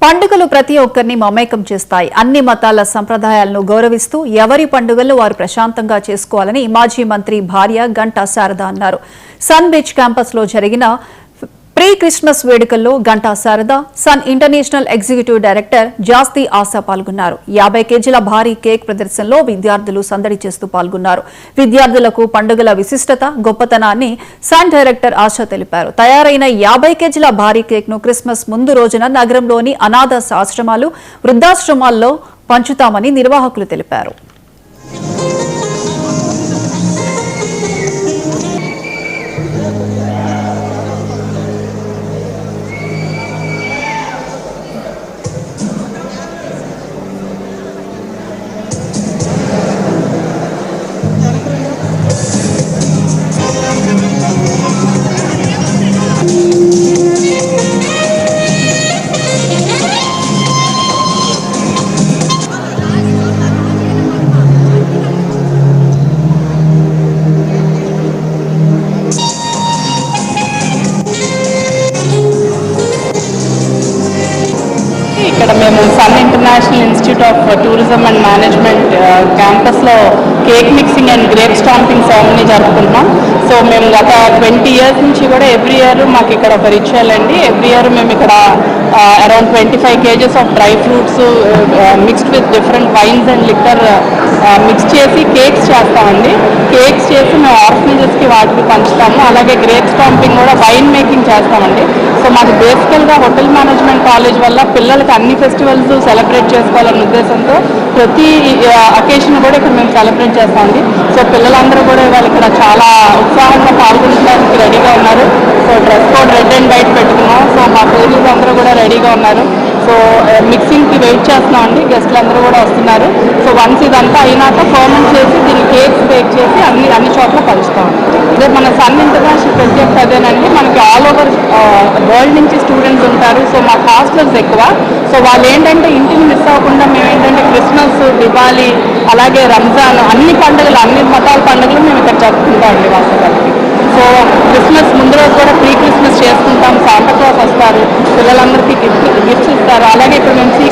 పండుగలు ప్రతి ఒక్కరిని మమేకం చేస్తాయి. అన్ని మతాల సంప్రదాయాలను గౌరవిస్తూ ఎవరి పండుగలు వారు ప్రశాంతంగా చేసుకోవాలని మాజీ మంత్రి భార్య గంటా శారద అన్నారు. సన్ బీచ్ క్యాంపస్ లో జరిగిన ప్రీ క్రిస్మస్ వేడుకల్లో Ganta Sharada, Sun International executive director Jasti Asha పాల్గొన్నారు. 50 కేజీల భారీ కేక్ ప్రదర్శనలో విద్యార్థులు సందడి చేస్తూ పాల్గొన్నారు. విద్యార్థులకు పండుగల విశిష్టత, గొప్పతనాన్ని సన్ డైరెక్టర్ ఆశా తెలిపారు. తయారైన 50 కేజీల భారీ కేక్ ను క్రిస్మస్ ముందు రోజున నగరంలోని అనాథ ఆశ్రమాలు, వృద్ధాశ్రమాల్లో పంచుతామని నిర్వాహకులు తెలిపారు. ఇక్కడ మేము Sun International Institute of tourism and management క్యాంపస్లో cake mixing and grape stamping ceremony జరుపుకుంటున్నాం. సో మేము గత 20 years నుంచి కూడా ఎవ్రీ ఇయర్ మాకు ఇక్కడ ఒక రిచువల్ అండి. ఎవ్రీ ఇయర్ మేము ఇక్కడ around 25 kgs of dry fruits mixed with different vines and liquor mix చేసి కేక్స్ చేస్తామండి. కేక్స్ చేసి మేము ఆర్ఫనేజెస్కి వాటికి పంచుతాము. అలాగే గ్రేప్ స్టాంపింగ్ కూడా వైన్ మేకింగ్ చేస్తామండి. సో మాకు బేసికల్గా హోటల్ మేనేజ్మెంట్ కాలేజ్ వల్ల పిల్లలకి అన్ని ఫెస్టివల్స్ సెలబ్రేట్ చేసుకోవాలన్న ఉద్దేశంతో ప్రతి అకేషన్ కూడా ఇక్కడ మేము సెలబ్రేట్ చేస్తామండి. సో పిల్లలందరూ కూడా ఇవాళ ఇక్కడ చాలా ఉత్సాహంగా పాల్గొనడానికి రెడీగా ఉన్నారు. So dress code red and white పెట్టుకున్నాం. సో మా పేరెంట్స్ అందరూ కూడా రెడీగా ఉన్నారు. సో మిక్సింగ్కి వెయిట్ చేస్తున్నామండి. గెస్ట్లు అందరూ కూడా వస్తున్నారు. సో వన్స్ ఇదంతా అయినాక ఫర్మెంట్ చేసి దీన్ని కేక్స్ బేక్ చేసి అన్ని చోట్ల పంచుతామండి. ఇదే మన సన్ ఇంటర్నేషనల్ ప్రత్యేకత అదేనండి. మనకి ఆల్ ఓవర్ వరల్డ్ నుంచి స్టూడెంట్స్ ఉంటారు. సో మా హాస్టల్స్ ఎక్కువ. సో వాళ్ళు ఏంటంటే ఇంటిని మిస్ అవ్వకుండా మేము ఏంటంటే క్రిస్మస్, దివాళీ, అలాగే రంజాన్ అన్ని పండుగలు, అన్ని మతాల పండుగలు మేము ఇక్కడ జరుపుకుంటామండి వాస్తవానికి. సో క్రిస్మస్ ముందు రోజు కూడా ప్రీ క్రిస్మస్ చేసుకుంటాం. శాంటా క్లాస్ వస్తారు, పిల్లలందరికీ గిఫ్ట్స్ ఇస్తారు. అలాగే ఇక్కడ నుంచి